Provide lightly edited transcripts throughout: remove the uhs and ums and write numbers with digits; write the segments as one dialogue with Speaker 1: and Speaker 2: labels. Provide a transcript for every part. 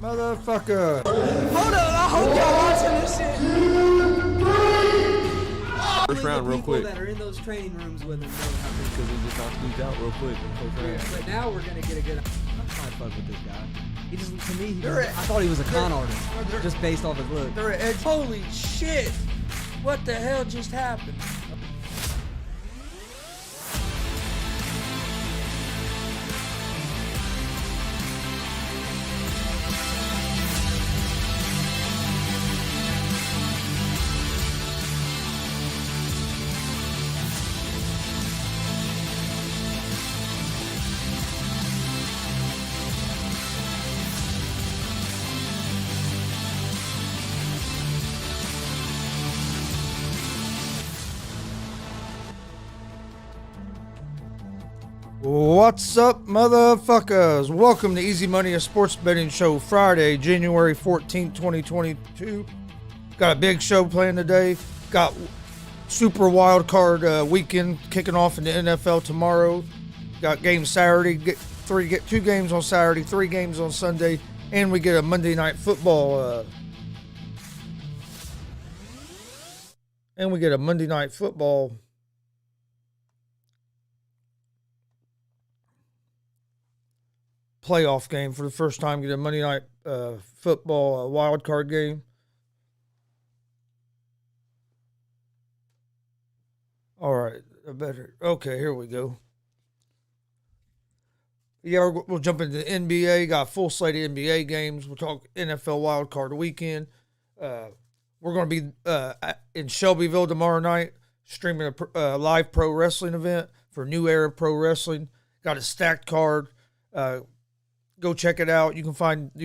Speaker 1: Motherfucker.
Speaker 2: Hold up, I hope y'all watching this shit.
Speaker 3: First round, real quick.
Speaker 2: People that are in those training rooms with him know how
Speaker 3: Because he just knocked dudes out real quick in the first round.
Speaker 2: But now we're gonna get a good. I'm trying to fuck with this guy. He just, to me, I thought he was a con artist, just based off his look.
Speaker 1: They're at edge.
Speaker 2: Holy shit! What the hell just happened?
Speaker 1: What's up, motherfuckers? Welcome to Easy Money, a sports betting show, Friday, January 14th, 2022. Got a big show planned today. Got Super Wildcard weekend kicking off in the NFL tomorrow. Got games Saturday, get 2 games on Saturday, 3 games on Sunday, and we get a Monday Night Football. Playoff game for the first time. Get a Monday Night Football wild card game. All right, okay, here we go. Yeah, we'll jump into the NBA. Got a full slate of NBA games. We'll talk NFL wild card weekend. We're going to be in Shelbyville tomorrow night, streaming a live pro wrestling event for New Era Pro Wrestling. Got a stacked card. Go check it out. You can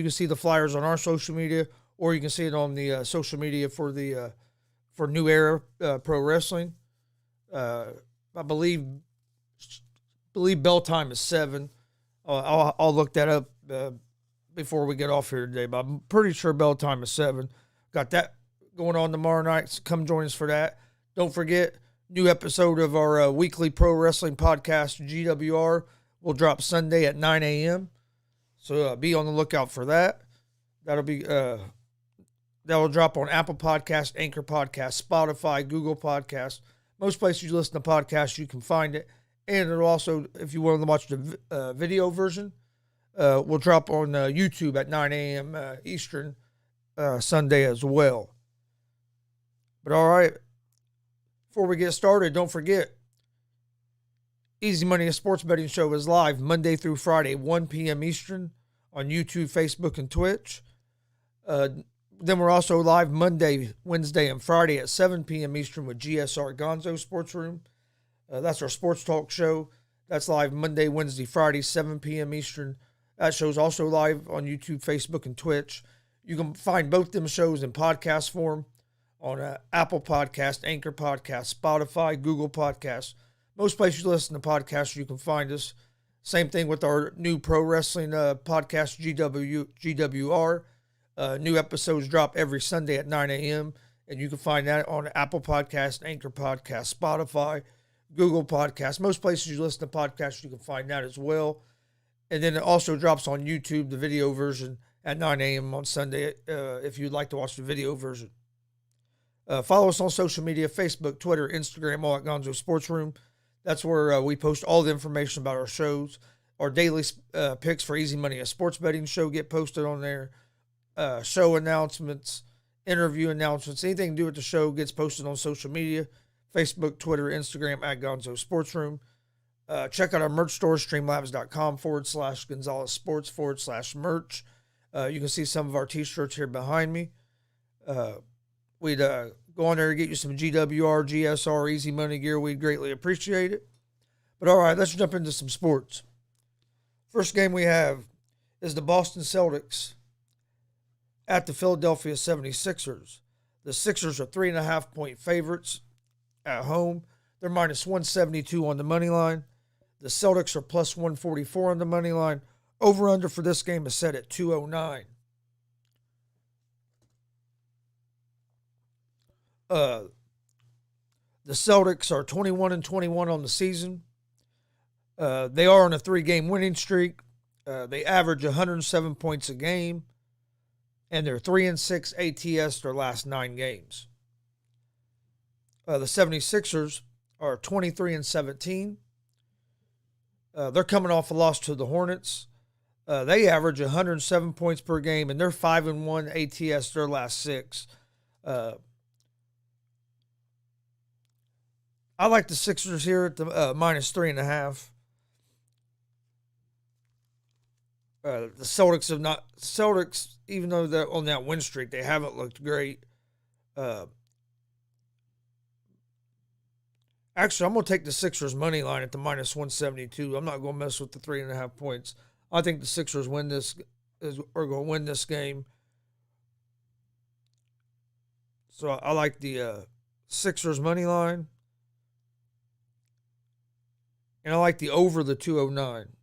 Speaker 1: see the flyers on our social media, or you can see it on the social media for New Era Pro Wrestling. I believe bell time is 7. I'll look that up before we get off here today, but I'm pretty sure bell time is 7. Got that going on tomorrow night, so come join us for that. Don't forget, new episode of our weekly pro wrestling podcast, GWR, will drop Sunday at 9 a.m. So be on the lookout for that. That'll drop on Apple Podcast, Anchor Podcast, Spotify, Google Podcast. Most places you listen to podcasts, you can find it. And it'll also, if you want to watch the video version, will drop on YouTube at 9 a.m. Eastern Sunday as well. But all right, before we get started, don't forget, Easy Money, a sports betting show, is live Monday through Friday, 1 p.m. Eastern on YouTube, Facebook, and Twitch. Then we're also live Monday, Wednesday, and Friday at 7 p.m. Eastern with GSR Gonzo Sports Room. That's our sports talk show. That's live Monday, Wednesday, Friday, 7 p.m. Eastern. That show's also live on YouTube, Facebook, and Twitch. You can find both them shows in podcast form on Apple Podcast, Anchor Podcast, Spotify, Google Podcasts. Most places you listen to podcasts, you can find us. Same thing with our new pro wrestling podcast, GWR. New episodes drop every Sunday at 9 a.m. And you can find that on Apple Podcast, Anchor Podcast, Spotify, Google Podcasts. Most places you listen to podcasts, you can find that as well. And then it also drops on YouTube, the video version, at 9 a.m. on Sunday, if you'd like to watch the video version. Follow us on social media, Facebook, Twitter, Instagram, all at Gonzo Sports Room. That's where we post all the information about our shows. Our daily picks for Easy Money, a sports betting show, get posted on there. Show announcements, interview announcements, anything to do with the show gets posted on social media, Facebook, Twitter, Instagram, at Gonzo Sports Room. Check out our merch store, streamlabs.com/Gonzalez Sports /merch. You can see some of our t-shirts here behind me. We'd go on there and get you some GWR, GSR, Easy Money gear. We'd greatly appreciate it. But all right, let's jump into some sports. First game we have is the Boston Celtics at the Philadelphia 76ers. The Sixers are 3.5-point favorites at home. They're minus 172 on the money line. The Celtics are plus 144 on the money line. Over-under for this game is set at 209. The Celtics are 21-21 on the season. They are on a 3-game winning streak. They average 107 points a game. and they're 3-6 ATS their last 9 games. The 76ers are 23-17. They're coming off a loss to the Hornets. They average 107 points per game, and they're 5-1 ATS their last 6. I like the Sixers here at the -3.5. The Celtics, even though they're on that win streak, they haven't looked great. Actually, I'm going to take the Sixers money line at the -172. I'm not going to mess with the 3.5 points. I think the Sixers are going to win this game. So I like the Sixers money line. And I like the over the 209.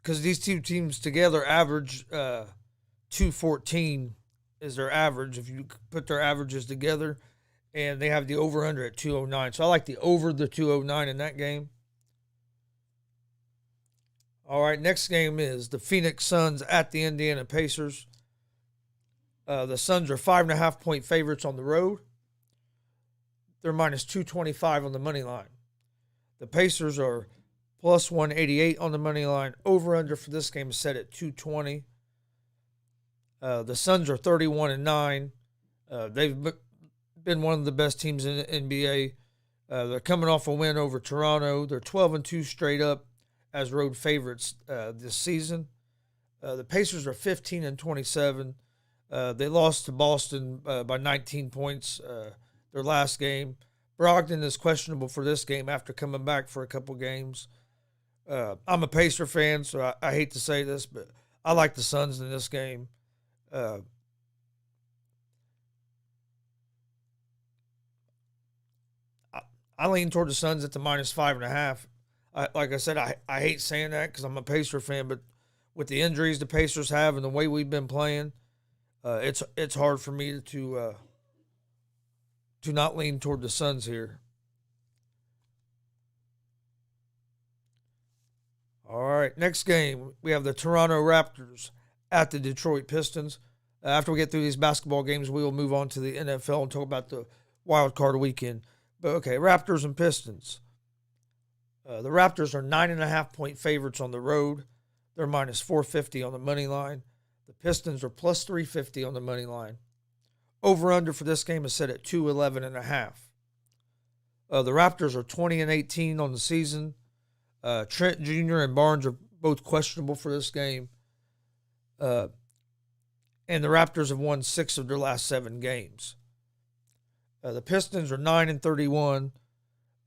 Speaker 1: Because these two teams together average 214 is their average. If you put their averages together, and they have the over-under at 209. So I like the over the 209 in that game. All right, next game is the Phoenix Suns at the Indiana Pacers. The Suns are 5.5-point favorites on the road. They're -225 on the money line. The Pacers are +188 on the money line. Over-under for this game is set at 220. The Suns are 31-9. They've been one of the best teams in the NBA. They're coming off a win over Toronto. They're 12-2 straight up as road favorites this season. The Pacers are 15-27. They lost to Boston by 19 points their last game. Brogdon is questionable for this game after coming back for a couple games. I'm a Pacer fan, so I hate to say this, but I like the Suns in this game. I lean toward the Suns at the -5.5. Like I said, I hate saying that because I'm a Pacer fan, but with the injuries the Pacers have and the way we've been playing, it's hard for me to not lean toward the Suns here. All right, next game, we have the Toronto Raptors at the Detroit Pistons. After we get through these basketball games, we will move on to the NFL and talk about the Wildcard weekend. But okay, Raptors and Pistons. The Raptors are 9.5-point favorites on the road. They're -450 on the money line. The Pistons are +350 on the money line. Over-under for this game is set at 211.5. The Raptors are 20-18 on the season. Trent Jr. and Barnes are both questionable for this game. And the Raptors have won 6 of their last 7 games. The Pistons are 9-31.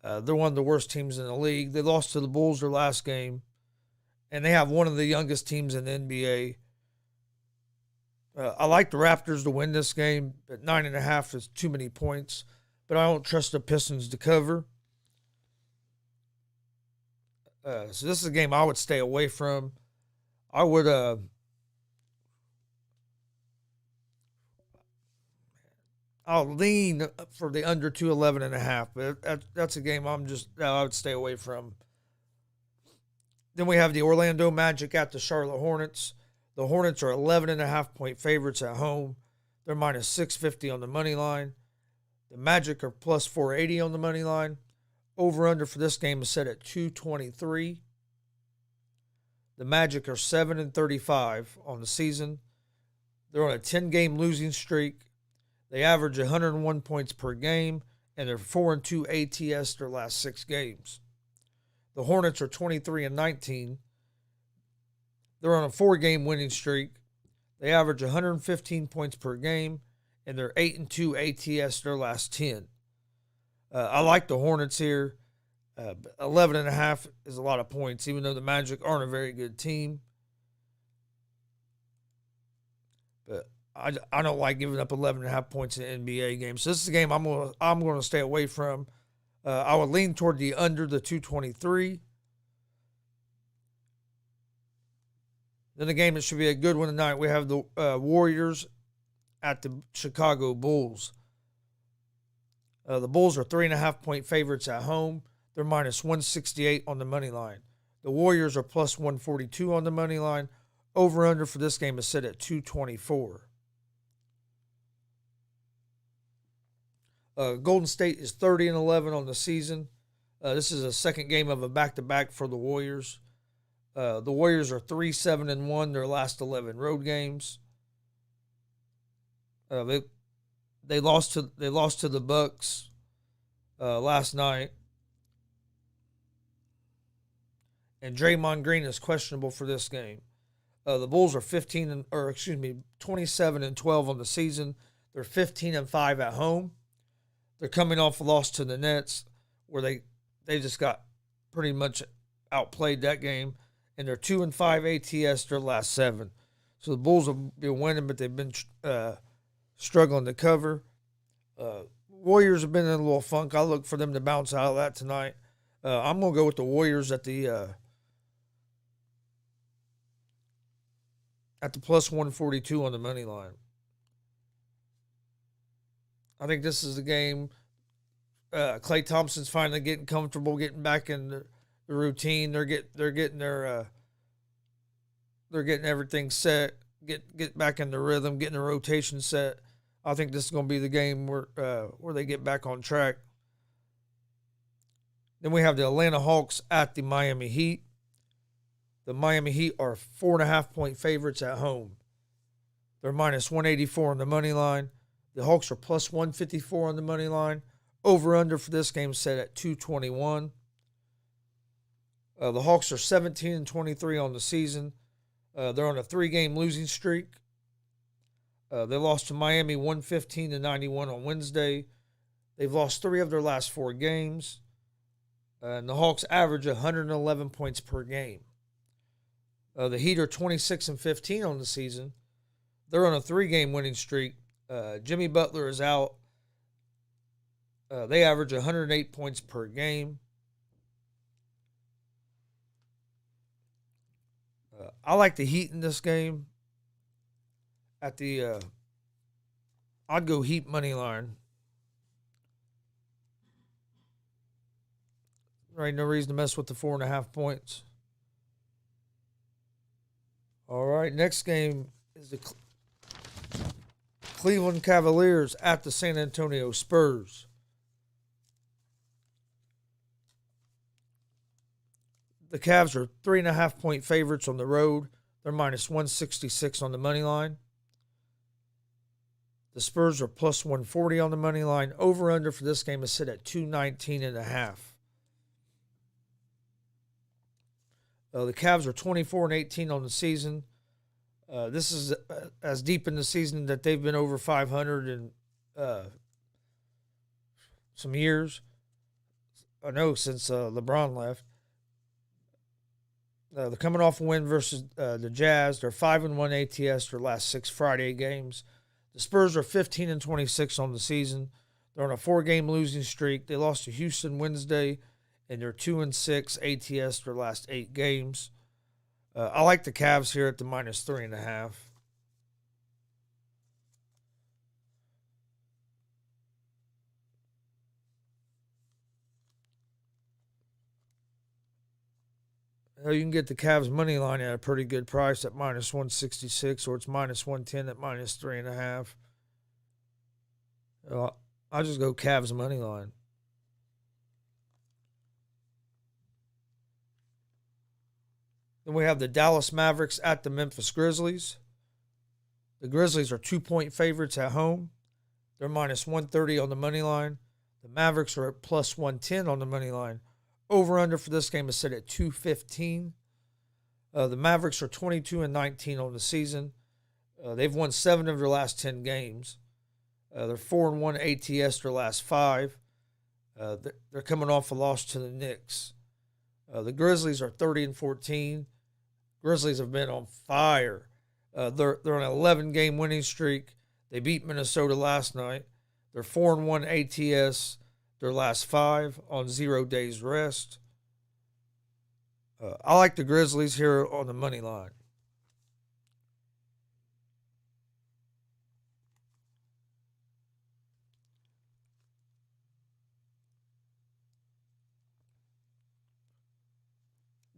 Speaker 1: They're one of the worst teams in the league. They lost to the Bulls their last game. And they have one of the youngest teams in the NBA. I like the Raptors to win this game, but 9.5 is too many points. But I don't trust the Pistons to cover. So this is a game I would stay away from. I would I'll lean for the under 211.5, but that's a game I would stay away from. Then we have the Orlando Magic at the Charlotte Hornets. The Hornets are 11.5-point favorites at home. They're -650 on the money line. The Magic are +480 on the money line. Over-under for this game is set at 223. The Magic are 7-35 on the season. They're on a 10-game losing streak. They average 101 points per game, and they're 4-2 ATS their last 6 games. The Hornets are 23-19. They're on a 4-game winning streak. They average 115 points per game, and they're 8-2 ATS their last 10. I like the Hornets here. 11.5 is a lot of points, even though the Magic aren't a very good team. But I don't like giving up 11.5 points in an NBA game. So this is a game I'm going to stay away from. I would lean toward the under the 223. Then the game that should be a good one tonight, we have the Warriors at the Chicago Bulls. The Bulls are 3.5-point favorites at home. They're -168 on the money line. The Warriors are plus 142 on the money line. Over-under for this game is set at 224. Golden State is 30-11 on the season. This is a second game of a back-to-back for the Warriors. The Warriors are 3-7-1 their last 11 road games. They lost to the Bucks last night, and Draymond Green is questionable for this game. The Bulls are 27-12 on the season. They're 15-5 at home. They're coming off a loss to the Nets, where they just got pretty much outplayed that game, and they're 2-5 ATS their last 7. So the Bulls have been winning, but they've been struggling to cover. Warriors have been in a little funk. I look for them to bounce out of that tonight. I'm gonna go with the Warriors at the plus 142 on the money line. I think this is the game. Klay Thompson's finally getting comfortable, getting back in the routine. They're getting everything set. Get back in the rhythm, getting the rotation set. I think this is going to be the game where they get back on track. Then we have the Atlanta Hawks at the Miami Heat. The Miami Heat are 4.5-point favorites at home. They're minus 184 on the money line. The Hawks are plus 154 on the money line. Over-under for this game set at 221. The Hawks are 17-23 on the season. They're on a 3-game losing streak. They lost to Miami 115-91 on Wednesday. They've lost 3 of their last 4 games. And the Hawks average 111 points per game. The Heat are 26-15 on the season. They're on a 3-game winning streak. Jimmy Butler is out. They average 108 points per game. I like the Heat in this game. I'd go Heat money line. Right, no reason to mess with the 4.5 points. All right, next game is the Cleveland Cavaliers at the San Antonio Spurs. The Cavs are 3.5-point favorites on the road. They're minus 166 on the money line. The Spurs are plus 140 on the money line. Over-under for this game is set at 219.5. The Cavs are 24-18 on the season. This is as deep in the season that they've been over 500 in some years. I know since LeBron left. They're coming off a win versus the Jazz. They're 5-1 ATS their last 6 Friday games. The Spurs are 15-26 on the season. They're on a 4-game losing streak. They lost to Houston Wednesday, and they're 2-6 ATS their last 8 games. I like the Cavs here at the minus 3.5. You can get the Cavs money line at a pretty good price at minus 166, or it's minus 110 at minus 3.5. I'll just go Cavs money line. Then we have the Dallas Mavericks at the Memphis Grizzlies. The Grizzlies are 2-point favorites at home. They're minus 130 on the money line. The Mavericks are at plus 110 on the money line. Over-under for this game is set at 215. The Mavericks are 22-19 on the season. They've won 7 of their last 10 games. They're 4-1 ATS their last 5. They're coming off a loss to the Knicks. The Grizzlies are 30-14. Grizzlies have been on fire. They're on an 11-game winning streak. They beat Minnesota last night. They're 4-1 ATS their last 5 on 0 days rest. I like the Grizzlies here on the money line.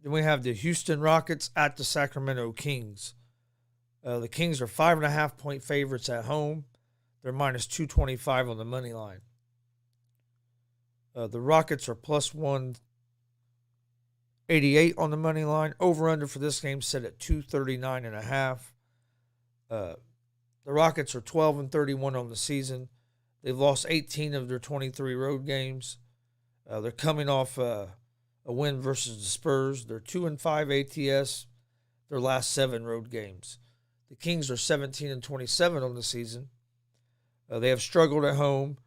Speaker 1: Then we have the Houston Rockets at the Sacramento Kings. The Kings are 5.5-point favorites at home. They're minus 225 on the money line. The Rockets are plus 188 on the money line. Over-under for this game set at 239.5. The Rockets are 12-31 on the season. They've lost 18 of their 23 road games. They're coming off a win versus the Spurs. They're 2-5 ATS their last 7 road games. The Kings are 17-27 on the season. They have struggled at home.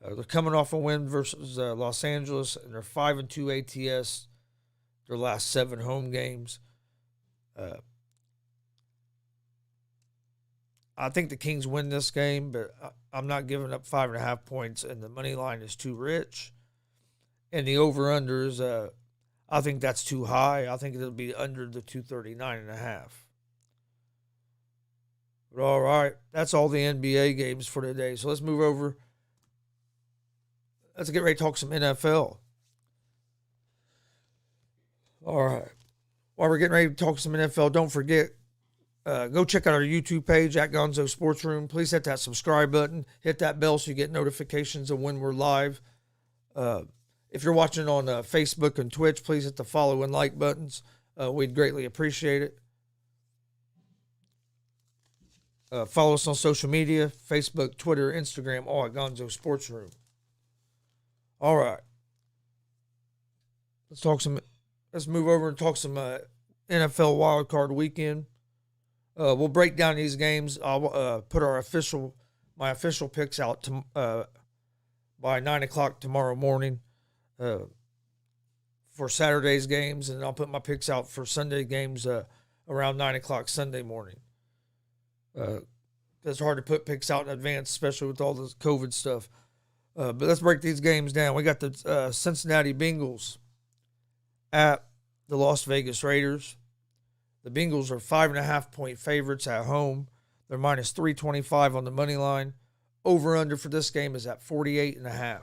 Speaker 1: They're coming off a win versus Los Angeles, and they're 5-2 ATS their last 7 home games. I think the Kings win this game, but I'm not giving up 5.5 points, and the money line is too rich. And the over-under is, I think that's too high. I think it'll be under the 239.5. But all right, that's all the NBA games for today. So let's move over. Let's get ready to talk some NFL. All right. While we're getting ready to talk some NFL, don't forget, go check out our YouTube page at Gonzo Sports Room. Please hit that subscribe button. Hit that bell so you get notifications of when we're live. If you're watching on Facebook and Twitch, please hit the follow and like buttons. We'd greatly appreciate it. Follow us on social media, Facebook, Twitter, Instagram, all at Gonzo Sports Room. All right. Let's move over and talk some NFL Wildcard weekend. We'll break down these games. I'll put my official picks out by 9 o'clock tomorrow morning for Saturday's games, and I'll put my picks out for Sunday games around 9 o'clock Sunday morning. It's hard to put picks out in advance, especially with all this COVID stuff. But let's break these games down. We got the Cincinnati Bengals at the Las Vegas Raiders. The Bengals are 5.5-point favorites at home. They're minus 325 on the money line. Over-under for this game is at 48.5.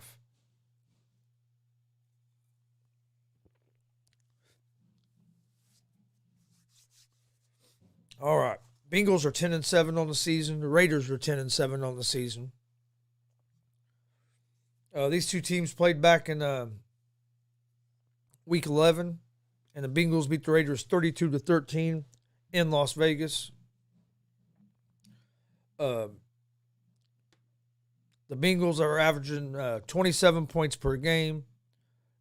Speaker 1: All right. Bengals are 10-7 on the season. The Raiders are 10-7 on the season. These two teams played back in Week 11, and the Bengals beat the Raiders 32-13 in Las Vegas. The Bengals are averaging 27 points per game,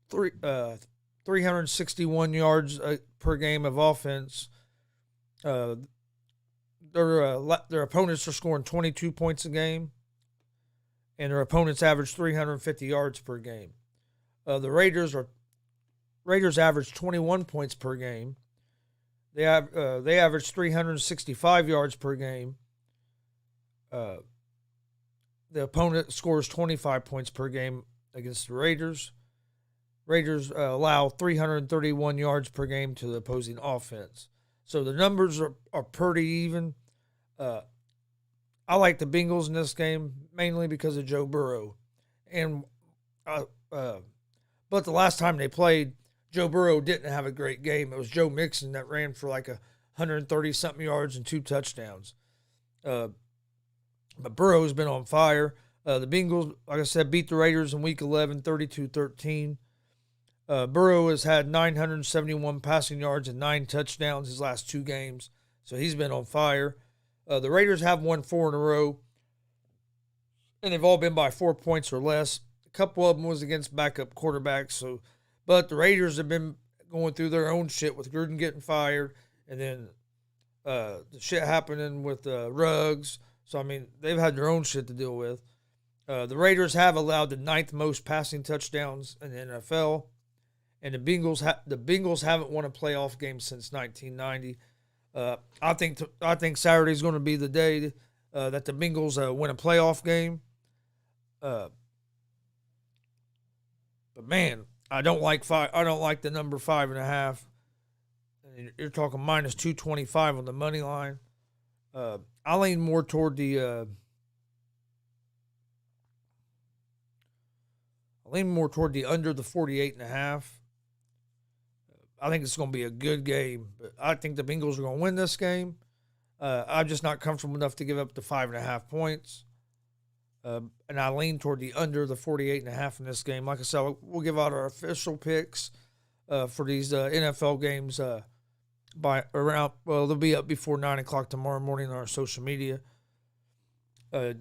Speaker 1: 361 yards per game of offense. Their opponents are scoring 22 points a game, and their opponents average 350 yards per game. The Raiders average 21 points per game. They average 365 yards per game. The opponent scores 25 points per game against the Raiders. Raiders allow 331 yards per game to the opposing offense. So the numbers are pretty even. I like the Bengals in this game mainly because of Joe Burrow, but the last time they played, Joe Burrow didn't have a great game. It was Joe Mixon that ran for like 130-something yards and 2 touchdowns. But Burrow's been on fire. The Bengals, like I said, beat the Raiders in Week 11, 32-13. Burrow has had 971 passing yards and 9 touchdowns his last 2 games, so he's been on fire. The Raiders have won 4 in a row, and they've all been by 4 points or less. A couple of them was against backup quarterbacks. But the Raiders have been going through their own shit with Gruden getting fired, and then the shit happening with Ruggs. So, I mean, they've had their own shit to deal with. The Raiders have allowed the 9th most passing touchdowns in the NFL, and the Bengals haven't won a playoff game since 1990. I think Saturday's going to be the day that the Bengals win a playoff game. But man, I don't like the number 5.5. You're talking minus 225 on the money line. I lean more toward the under the 48.5. I think it's going to be a good game. But I think the Bengals are going to win this game. I'm just not comfortable enough to give up the 5.5 points. And I lean toward the under the 48.5 in this game. Like I said, we'll give out our official picks for these NFL games they'll be up before 9 o'clock tomorrow morning on our social media. But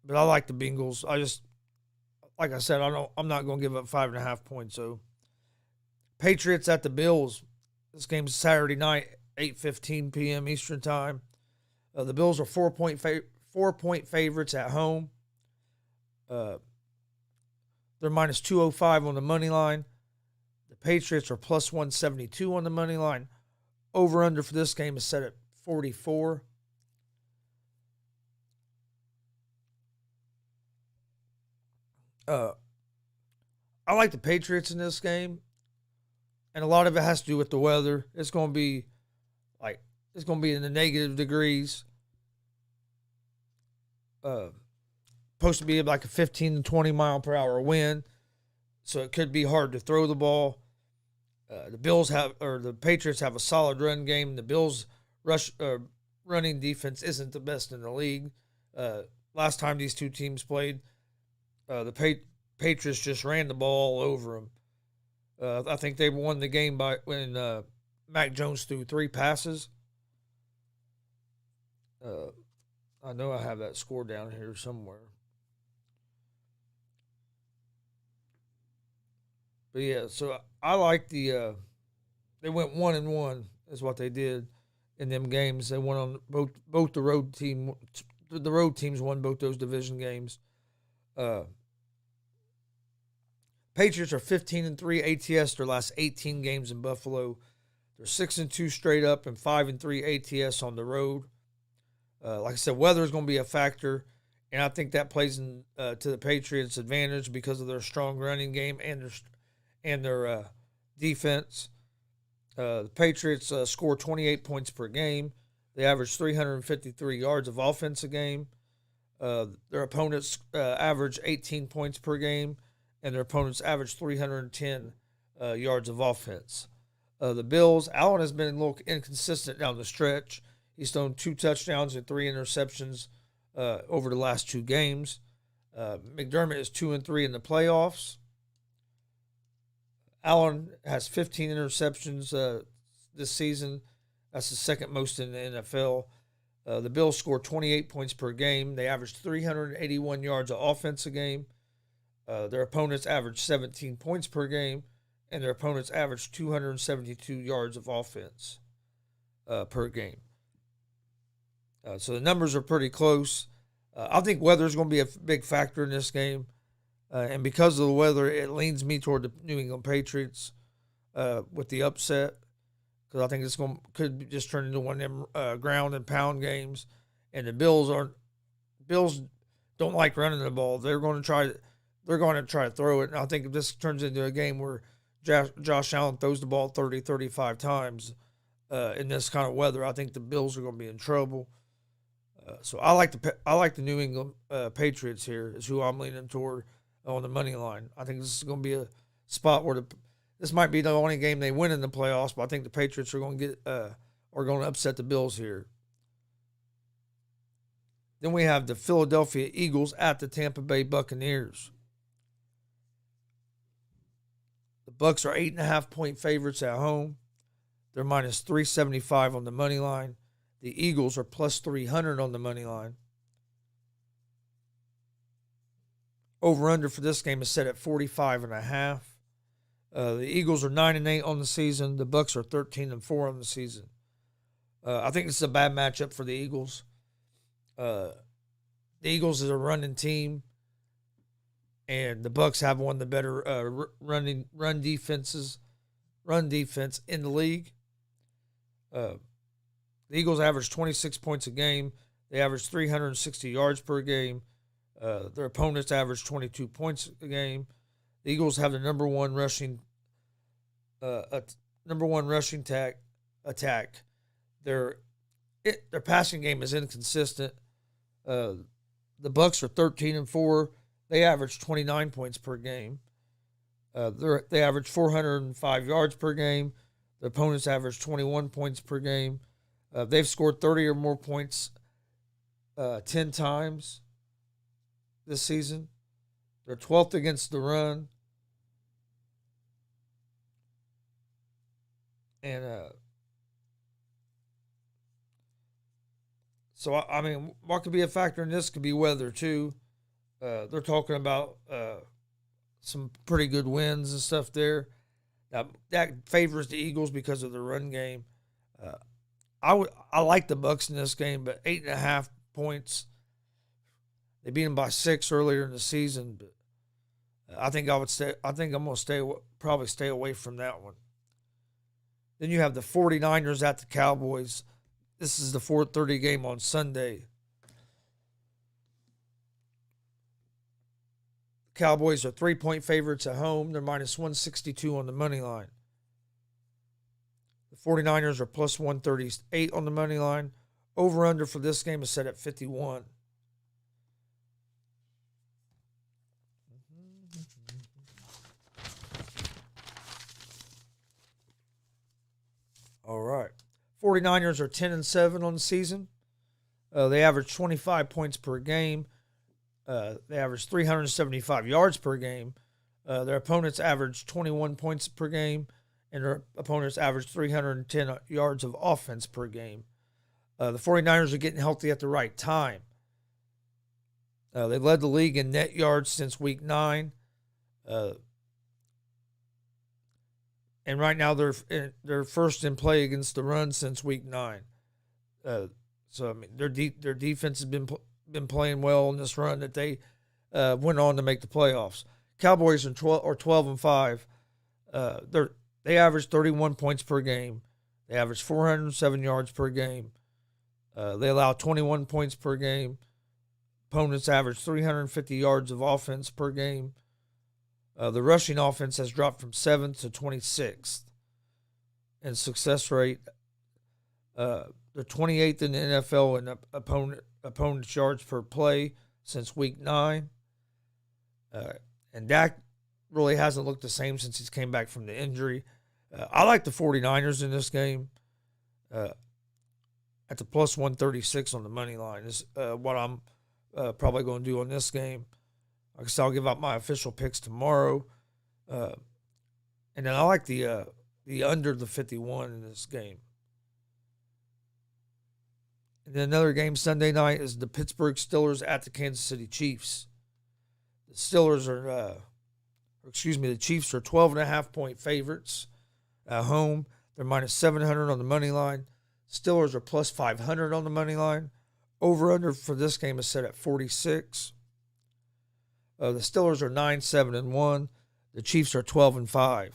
Speaker 1: I like the Bengals. Like I said, I'm not going to give up 5.5 points. So Patriots at the Bills. This game's Saturday night, 8:15 p.m. Eastern Time. The Bills are 4-point favorites at home. They're minus 205 on the money line. The Patriots are plus 172 on the money line. Over under for this game is set at 44. I like the Patriots in this game, and a lot of it has to do with the weather. It's going to be in the negative degrees. Supposed to be like a 15 to 20 mile per hour wind, so it could be hard to throw the ball. The Patriots have a solid run game. The Bills' running defense isn't the best in the league. Last time these two teams played, the Patriots just ran the ball all over them. I think they won the game when Mac Jones threw 3 passes. I know I have that score down here somewhere. But yeah, so I like they went 1-1 is what they did in them games. They won on both the road team. The road teams won both those division games. Patriots are 15-3 ATS their last 18 games in Buffalo. They're 6-2 straight up and 5-3 ATS on the road. Like I said, weather is going to be a factor, and I think that plays to the Patriots' advantage because of their strong running game and their defense. The Patriots score 28 points per game. They average 353 yards of offense a game. Their opponents average 18 points per game, and their opponents average 310 yards of offense. The Bills, Allen has been a little inconsistent down the stretch. He's thrown 2 touchdowns and 3 interceptions over the last 2 games. McDermott is 2-3 in the playoffs. Allen has 15 interceptions this season. That's the second most in the NFL. The Bills score 28 points per game. They average 381 yards of offense a game. Their opponents average 17 points per game, and their opponents average 272 yards of offense per game. So the numbers are pretty close. I think weather is going to be a big factor in this game. And because of the weather, it leans me toward the New England Patriots with the upset. Because I think could just turn into one of them ground and pound games. And the Bills don't like running the ball. They're going to try to throw it. And I think if this turns into a game where Josh Allen throws the ball 30, 35 times in this kind of weather, I think the Bills are going to be in trouble. So I like the New England Patriots here is who I'm leaning toward on the money line. I think this is going to be a spot where this might be the only game they win in the playoffs, but I think the Patriots are going to upset the Bills here. Then we have the Philadelphia Eagles at the Tampa Bay Buccaneers. The Bucs are 8.5-point favorites at home. They're minus 375 on the money line. The Eagles are plus 300 on the money line. Over-under for this game is set at 45.5. The Eagles are 9-8 on the season. The Bucs are 13-4 on the season. I think this is a bad matchup for the Eagles. The Eagles is a running team, and the Bucs have one of the better run defense in the league. The Eagles average 26 points a game. They average 360 yards per game. Their opponents average 22 points a game. The Eagles have the number one rushing attack. Their passing game is inconsistent. The Bucs are 13-4. They average 29 points per game. They average 405 yards per game. The opponents average 21 points per game. They've scored 30 or more points 10 times this season. They're 12th against the run. And so, I mean, what could be a factor in this could be weather, too. They're talking about some pretty good wins and stuff there. Now, that favors the Eagles because of the run game. I like the Bucs in this game, but 8.5 points. They beat them by 6 earlier in the season, but I think I'm going to probably stay away from that one. Then you have the 49ers at the Cowboys. This is the 4:30 game on Sunday. Cowboys are 3-point favorites at home. They're minus 162 on the money line. The 49ers are plus 138 on the money line. Over-under for this game is set at 51. All right. 49ers are 10-7 on the season. They average 25 points per game. They average 375 yards per game. Their opponents average 21 points per game, and their opponents average 310 yards of offense per game. The 49ers are getting healthy at the right time. They led the league in net yards since Week 9. And right now they're first in play against the run since Week 9. So I mean their defense has been playing well in this run that they went on to make the playoffs. Cowboys are 12-5. They average 31 points per game. They average 407 yards per game. They allow 21 points per game. Opponents average 350 yards of offense per game. The rushing offense has dropped from 7th to 26th. And success rate, they're 28th in the NFL in opponent's yards per play since Week 9. And Dak really hasn't looked the same since he's came back from the injury. I like the 49ers in this game at the plus 136 on the money line is what I'm probably going to do on this game. Like I said, I'll give out my official picks tomorrow. And then I like the under the 51 in this game. And then another game Sunday night is the Pittsburgh Steelers at the Kansas City Chiefs. The Chiefs are 12.5-point favorites at home. They're minus 700 on the money line. Steelers are plus 500 on the money line. Over-under for this game is set at 46. The Steelers are 9-7-1. The Chiefs are 12-5.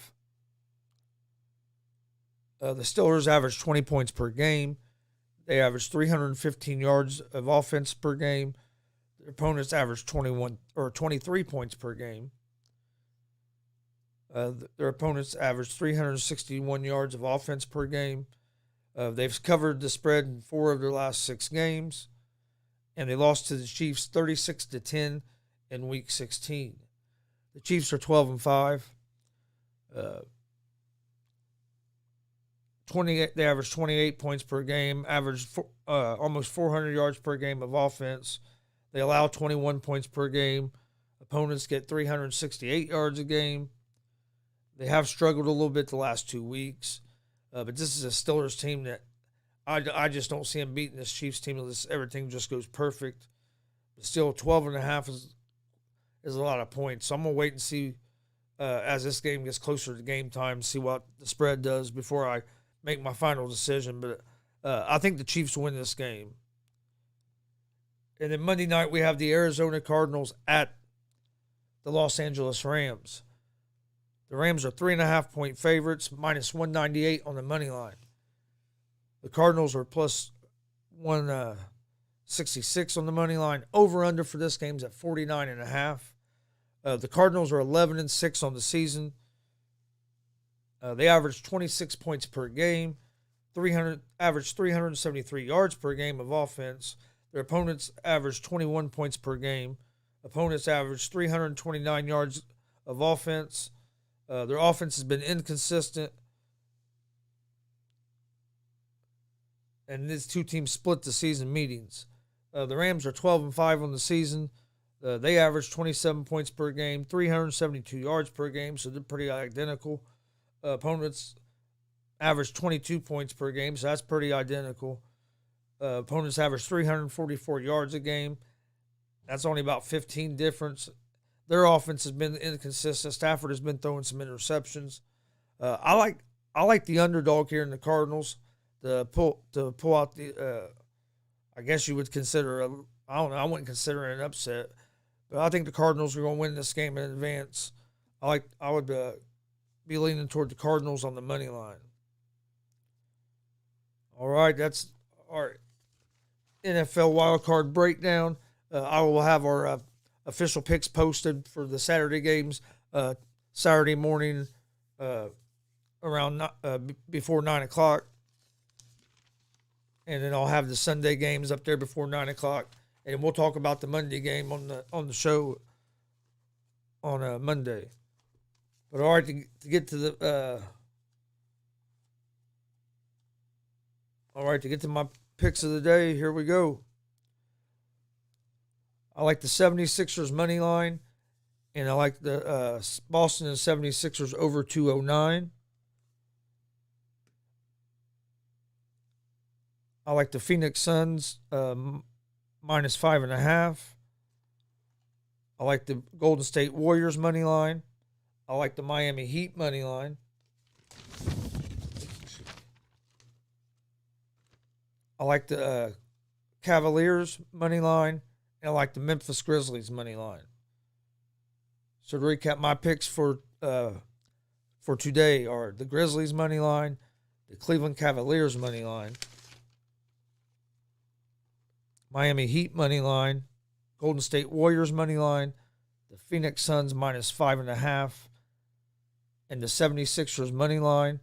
Speaker 1: The Steelers average 20 points per game. They average 315 yards of offense per game. Their opponents average 23 points per game. Their opponents average 361 yards of offense per game. They've covered the spread in 4 of their last 6 games, and they lost to the Chiefs 36-10 in Week 16. The Chiefs are 12-5. They average 28 points per game, average almost 400 yards per game of offense. They allow 21 points per game. Opponents get 368 yards a game. They have struggled a little bit the last 2 weeks, but this is a Steelers team that I just don't see them beating this Chiefs team unless everything just goes perfect. But still, 12.5 is a lot of points. So I'm going to wait and see as this game gets closer to game time, see what the spread does before I make my final decision. But I think the Chiefs win this game. And then Monday night, we have the Arizona Cardinals at the Los Angeles Rams. The Rams are 3.5-point favorites, minus 198 on the money line. The Cardinals are plus 166 on the money line. Over-under for this game is at 49.5. The Cardinals are 11-6 on the season. They average 26 points per game, average 373 yards per game of offense. Their opponents average 21 points per game. Opponents average 329 yards of offense. Their offense has been inconsistent. And these two teams split the season meetings. The Rams are 12-5 on the season. They average 27 points per game, 372 yards per game, so they're pretty identical. Opponents average 22 points per game, so that's pretty identical. Opponents average 344 yards a game. That's only about 15 difference. Their offense has been inconsistent. Stafford has been throwing some interceptions. I like the underdog here in the Cardinals to pull out the. I guess you would consider I don't know. I wouldn't consider it an upset, but I think the Cardinals are going to win this game in advance. I would be leaning toward the Cardinals on the money line. All right, that's our NFL wildcard breakdown. I will have our official picks posted for the Saturday games Saturday morning around before 9 o'clock. And then I'll have the Sunday games up there before 9 o'clock. And we'll talk about the Monday game on the show on Monday. But all right, to get to the to get to my picks of the day, here we go. I like the 76ers money line, and I like the Boston and 76ers over 209. I like the Phoenix Suns minus 5.5. I like the Golden State Warriors money line. I like the Miami Heat money line. I like the Cavaliers money line, and I like the Memphis Grizzlies money line. So to recap, my picks for today are the Grizzlies money line, the Cleveland Cavaliers money line, Miami Heat money line, Golden State Warriors money line, the Phoenix Suns minus 5.5, and the 76ers money line,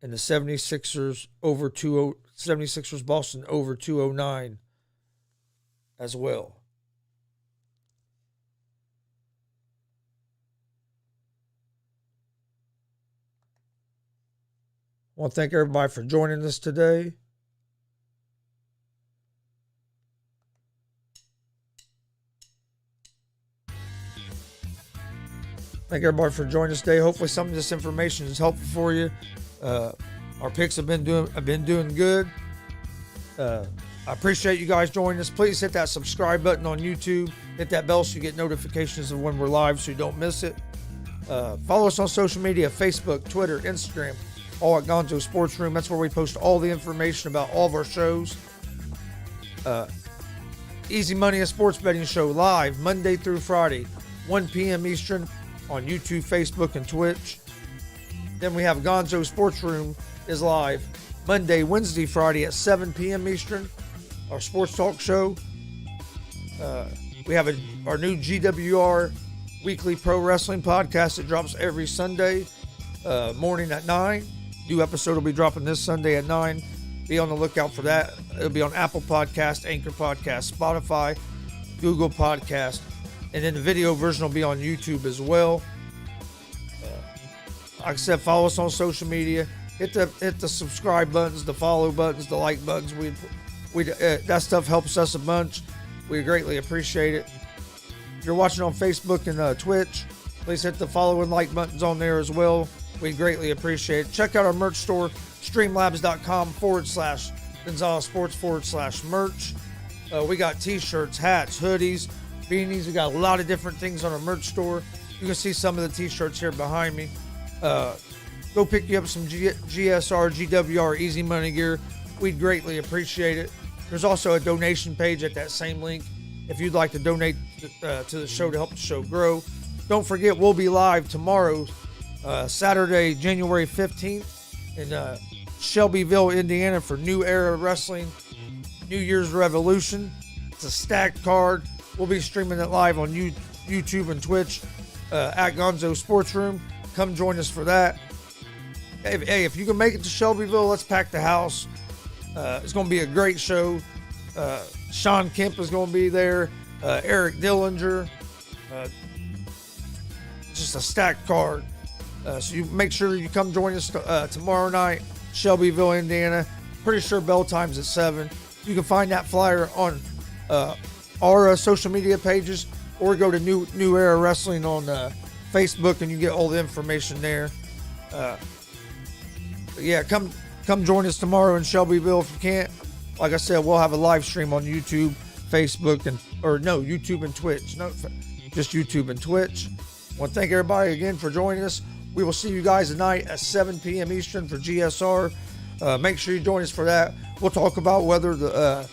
Speaker 1: and the 76ers over 76ers Boston over 209 as well. I want to thank everybody for joining us today. Thank everybody for joining us today. Hopefully some of this information is helpful for you. Our picks have been doing good. I appreciate you guys joining us. Please hit that subscribe button on YouTube. Hit that bell so you get notifications of when we're live so you don't miss it. Follow us on social media, Facebook, Twitter, Instagram, all at Gonzo Sports Room. That's where we post all the information about all of our shows. Easy Money, a sports betting show, live Monday through Friday, 1 p.m. Eastern on YouTube, Facebook, and Twitch. Then we have Gonzo Sports Room is live Monday, Wednesday, Friday at 7 p.m. Eastern, our sports talk show. We have our new GWR weekly pro wrestling podcast that drops every Sunday morning at 9. New episode will be dropping this Sunday at 9. Be on the lookout for that. It'll be on Apple Podcast, Anchor Podcast, Spotify, Google Podcast, and then the video version will be on YouTube as well. Like I said, follow us on social media. Hit the subscribe buttons, the follow buttons, the like buttons. That stuff helps us a bunch. We greatly appreciate it. If you're watching on Facebook and Twitch, please hit the follow and like buttons on there as well. We greatly appreciate it. Check out our merch store, streamlabs.com/Gonzalez Sports/merch. We got t-shirts, hats, hoodies, beanies. We got a lot of different things on our merch store. You can see some of the t-shirts here behind me. Go pick you up some GSR, GWR Easy Money gear. We'd greatly appreciate it. There's also a donation page at that same link if you'd like to donate to the show to help the show grow. Don't forget, we'll be live tomorrow, Saturday, January 15th in Shelbyville, Indiana for New Era Wrestling, New Year's Revolution. It's a stacked card. We'll be streaming it live on YouTube and Twitch at Gonzo Sports Room. Come join us for that. Hey, if you can make it to Shelbyville, let's pack the house. It's going to be a great show. Sean Kemp is going to be there. Eric Dillinger. just a stacked card. So you make sure you come join us tomorrow night, Shelbyville, Indiana. Pretty sure bell time's at 7. You can find that flyer on our social media pages, or go to New Era Wrestling on Facebook, and you get all the information there. Yeah, come join us tomorrow in Shelbyville if you can't. Like I said, we'll have a live stream on YouTube, Facebook, YouTube and Twitch. No, just YouTube and Twitch. I want to thank everybody again for joining us. We will see you guys tonight at 7 p.m. Eastern for GSR. Make sure you join us for that. We'll talk about whether the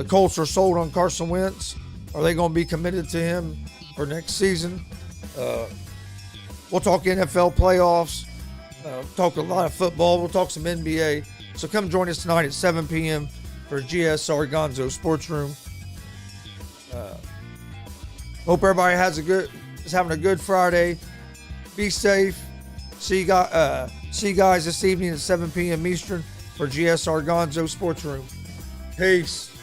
Speaker 1: Colts are sold on Carson Wentz. Are they going to be committed to him for next season? We'll talk NFL playoffs. Talk a lot of football. We'll talk some NBA. So come join us tonight at 7 p.m. for GSR Gonzo Sports Room. Hope everybody is having a good Friday. Be safe. See you guys this evening at 7 p.m. Eastern for GSR Gonzo Sports Room. Peace.